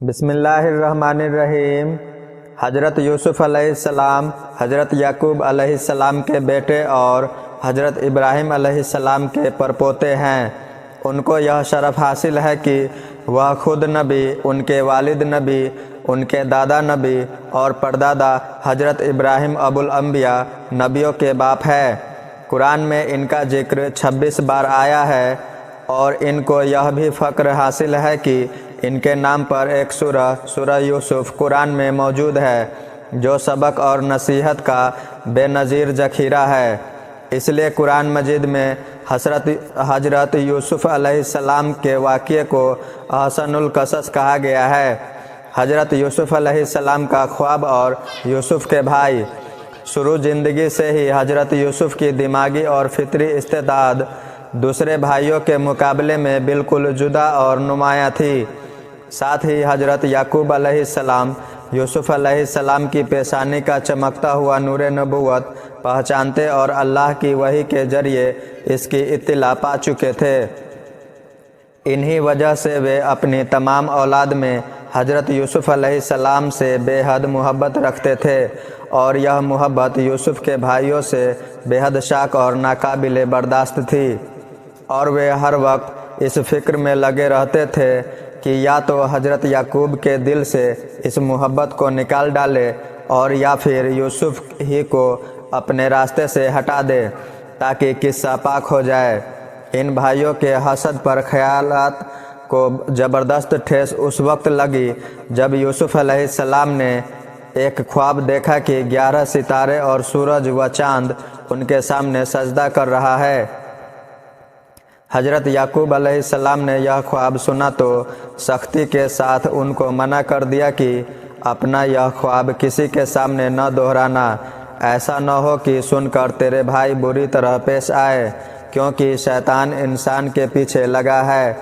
بسم اللہ الرحمن الرحیم۔ حضرت یوسف علیہ السلام حضرت یعقوب علیہ السلام کے بیٹے اور حضرت ابراہیم علیہ السلام کے پرپوتے ہیں۔ ان کو یہ شرف حاصل ہے کہ وہ خود نبی، ان کے والد نبی، ان کے دادا نبی اور پردادا حضرت ابراہیم ابو الانبیاء نبیوں کے باپ ہے۔ قرآن میں ان کا ذکر 26 بار آیا ہے، اور ان کو یہ بھی فخر حاصل ہے کہ ان کے نام پر ایک سورہ یوسف قرآن میں موجود ہے، جو سبق اور نصیحت کا بے نظیر ذخیرہ ہے۔ اس لیے قرآن مجید میں حضرت یوسف علیہ السلام کے واقعے کو احسن القصص کہا گیا ہے۔ حضرت یوسف علیہ السلام کا خواب اور یوسف کے بھائی۔ شروع زندگی سے ہی حضرت یوسف کی دماغی اور فطری استعداد دوسرے بھائیوں کے مقابلے میں بالکل جدا اور نمایاں تھی۔ ساتھ ہی حضرت یعقوب علیہ السلام یوسف علیہ السلام کی پیشانی کا چمکتا ہوا نور نبوت پہچانتے اور اللہ کی وحی کے ذریعے اس کی اطلاع پا چکے تھے۔ انہی وجہ سے وہ اپنی تمام اولاد میں حضرت یوسف علیہ السلام سے بے حد محبت رکھتے تھے، اور یہ محبت یوسف کے بھائیوں سے بے حد شاق اور ناقابل برداشت تھی، اور وہ ہر وقت اس فکر میں لگے رہتے تھے کہ یا تو حضرت یعقوب کے دل سے اس محبت کو نکال ڈالے، اور یا پھر یوسف ہی کو اپنے راستے سے ہٹا دے تاکہ قصہ پاک ہو جائے۔ ان بھائیوں کے حسد پر خیالات کو زبردست ٹھیس اس وقت لگی جب یوسف علیہ السلام نے ایک خواب دیکھا کہ 11 ستارے اور سورج و چاند ان کے سامنے سجدہ کر رہا ہے۔ حضرت یعقوب علیہ السلام نے یہ خواب سنا تو سختی کے ساتھ ان کو منع کر دیا کہ اپنا یہ خواب کسی کے سامنے نہ دہرانا، ایسا نہ ہو کہ سن کر تیرے بھائی بری طرح پیش آئے، کیونکہ شیطان انسان کے پیچھے لگا ہے،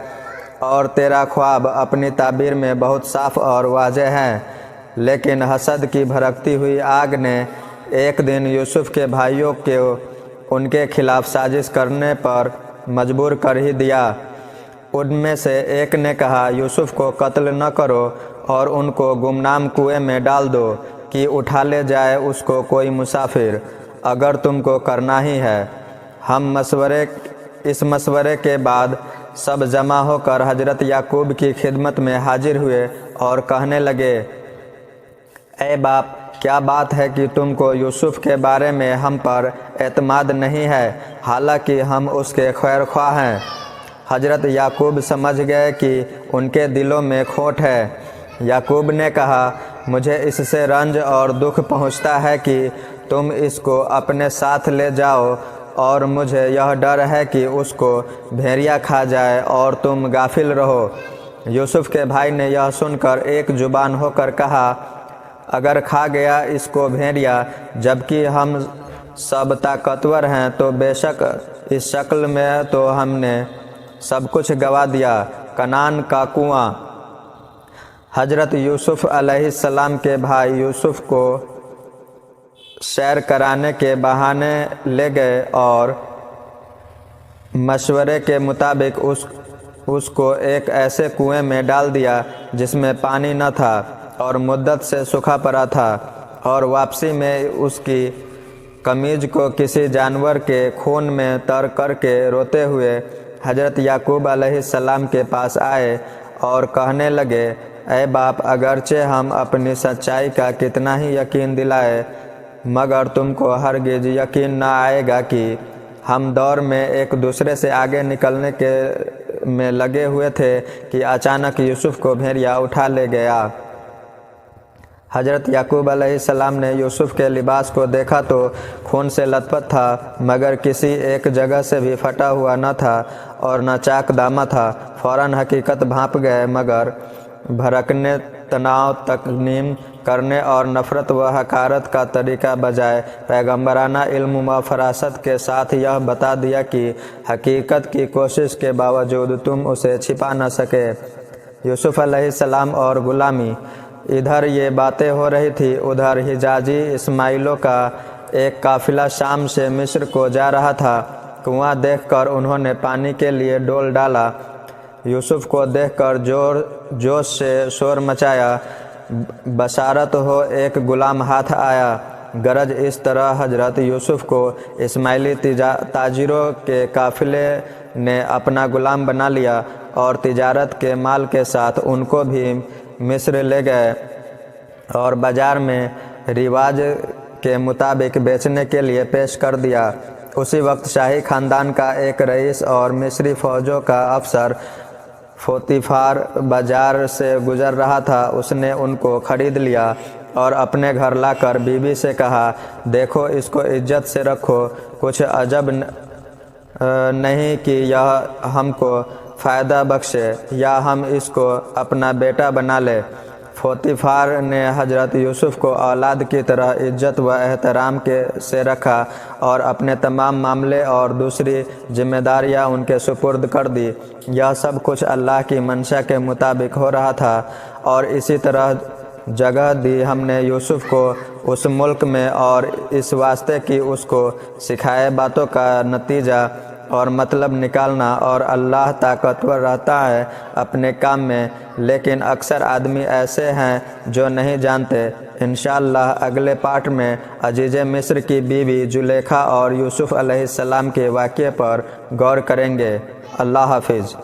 اور تیرا خواب اپنی تعبیر میں بہت صاف اور واضح ہے۔ لیکن حسد کی بھڑکتی ہوئی آگ نے ایک دن یوسف کے بھائیوں کو ان کے خلاف سازش کرنے پر مجبور کر ہی دیا۔ ان میں سے ایک نے کہا، یوسف کو قتل نہ کرو اور ان کو گمنام کنویں میں ڈال دو کہ اٹھا لے جائے اس کو کوئی مسافر، اگر تم کو کرنا ہی ہے۔ اس مشورے کے بعد سب جمع ہو کر حضرت یعقوب کی خدمت میں حاضر ہوئے اور کہنے لگے، اے باپ، کیا بات ہے کہ تم کو یوسف کے بارے میں ہم پر اعتماد نہیں ہے، حالانکہ ہم اس کے خیر خواہ ہیں۔ حضرت یعقوب سمجھ گئے کہ ان کے دلوں میں کھوٹ ہے۔ یعقوب نے کہا، مجھے اس سے رنج اور دکھ پہنچتا ہے کہ تم اس کو اپنے ساتھ لے جاؤ، اور مجھے یہ ڈر ہے کہ اس کو بھیڑیا کھا جائے اور تم غافل رہو۔ یوسف کے بھائی نے یہ سن کر ایک زبان ہو کر کہا، اگر کھا گیا اس کو بھیڑیا جبکہ ہم سب طاقتور ہیں تو بے شک اس شکل میں تو ہم نے سب کچھ گوا دیا۔ کنعان کا کنواں۔ حضرت یوسف علیہ السلام کے بھائی یوسف کو سیر کرانے کے بہانے لے گئے اور مشورے کے مطابق اس کو ایک ایسے کنویں میں ڈال دیا جس میں پانی نہ تھا اور مدت سے سوکھا پڑا تھا، اور واپسی میں اس کی قمیض کو کسی جانور کے خون میں تر کر کے روتے ہوئے حضرت یعقوب علیہ السلام کے پاس آئے اور کہنے لگے، اے باپ، اگرچہ ہم اپنی سچائی کا کتنا ہی یقین دلائے، مگر تم کو ہرگز یقین نہ آئے گا کہ ہم دور میں ایک دوسرے سے آگے نکلنے میں لگے ہوئے تھے کہ اچانک یوسف کو بھیڑیا اٹھا لے گیا۔ حضرت یعقوب علیہ السلام نے یوسف کے لباس کو دیکھا تو خون سے لت پت تھا، مگر کسی ایک جگہ سے بھی پھٹا ہوا نہ تھا اور نہ چاک دامہ تھا۔ فوراً حقیقت بھانپ گئے، مگر بھڑکنے، تناؤ، تکمیل کرنے اور نفرت و حقارت کا طریقہ بجائے پیغمبرانہ علم و فراست کے ساتھ یہ بتا دیا کہ حقیقت کی کوشش کے باوجود تم اسے چھپا نہ سکے۔ یوسف علیہ السلام اور غلامی۔ ادھر یہ باتیں ہو رہی تھی، ادھر حجازی اسماعیلوں کا ایک قافلہ شام سے مصر کو جا رہا تھا۔ کنواں دیکھ کر انہوں نے پانی کے لیے ڈول ڈالا۔ یوسف کو دیکھ کر جوش سے شور مچایا، بشارت ہو ایک غلام ہاتھ آیا۔ غرض اس طرح حضرت یوسف کو اسماعیلی تاجروں کے قافلے نے اپنا غلام بنا لیا اور تجارت کے مال کے ساتھ ان کو بھی مصر لے گئے اور بازار میں رواج کے مطابق بیچنے کے لیے پیش کر دیا۔ اسی وقت شاہی خاندان کا ایک رئیس اور مصری فوجوں کا افسر پوتیفار بازار سے گزر رہا تھا۔ اس نے ان کو خرید لیا اور اپنے گھر لا کر بیوی سے کہا، دیکھو اس کو عزت سے رکھو، کچھ عجب نہیں کہ یہ ہم کو فائدہ بخشے یا ہم اس کو اپنا بیٹا بنا لے۔ پوتیفار نے حضرت یوسف کو اولاد کی طرح عزت و احترام سے رکھا اور اپنے تمام معاملے اور دوسری ذمہ داریاں ان کے سپرد کر دی۔ یہ سب کچھ اللہ کی منشا کے مطابق ہو رہا تھا، اور اسی طرح جگہ دی ہم نے یوسف کو اس ملک میں، اور اس واسطے کہ اس کو سکھائے باتوں کا نتیجہ اور مطلب نکالنا، اور اللہ طاقتور رہتا ہے اپنے کام میں، لیکن اکثر آدمی ایسے ہیں جو نہیں جانتے۔ انشاءاللہ اگلے پارٹ میں عزیز مصر کی بیوی زلیخا اور یوسف علیہ السلام کے واقعے پر غور کریں گے۔ اللہ حافظ۔